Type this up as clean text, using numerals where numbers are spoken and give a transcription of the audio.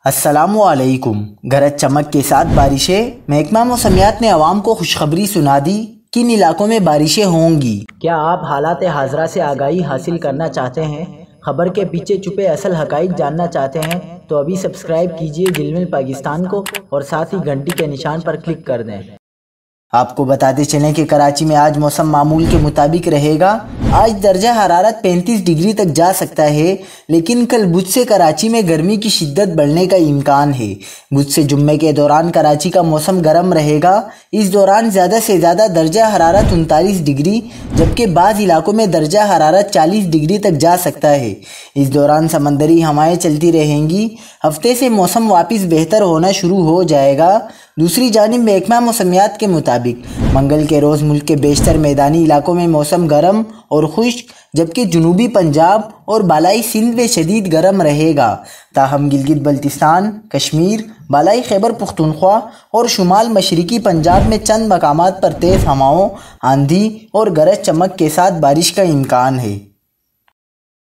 السلام علیکم۔ گرج چمک کے ساتھ بارشیں۔ محکمہ موسمیات نے عوام کو خوشخبری سنا دی، کن علاقوں میں بارشیں ہوں گی۔ کیا آپ حالات حاضرہ سے آگاہی حاصل کرنا چاہتے ہیں؟ خبر کے پیچھے چھپے اصل حقائق جاننا چاہتے ہیں تو ابھی سبسکرائب کیجئے دل مل پاکستان کو اور ساتھ ہی گھنٹی کے نشان پر کلک کر دیں۔ آپ کو بتاتے چلیں کہ کراچی میں آج موسم معمول کے مطابق رہے گا۔ آج درجہ حرارت 35 ڈگری تک جا سکتا ہے، لیکن کل بدھ سے کراچی میں گرمی کی شدت بڑھنے کا امکان ہے۔ بدھ سے جمعے کے دوران کراچی کا موسم گرم رہے گا۔ اس دوران زیادہ سے زیادہ درجہ حرارت 39 ڈگری جبکہ بعض علاقوں میں درجہ حرارت 40 ڈگری تک جا سکتا ہے۔ اس دوران سمندری ہوائیں چلتی رہیں گی۔ ہفتے سے موسم واپس بہتر ہونا شروع ہو جائے گا۔ دوسری جانب محکمہ موسمیات کے مطابق منگل کے روز ملک کے بیشتر میدانی علاقوں میں موسم گرم اور خشک جبکہ جنوبی پنجاب اور بالائی سندھ میں شدید گرم رہے گا۔ تاہم گلگت بلتستان، کشمیر، بالائی خیبر پختونخوا اور شمال مشرقی پنجاب میں چند مقامات پر تیز ہواؤں، آندھی اور گرج چمک کے ساتھ بارش کا امکان ہے۔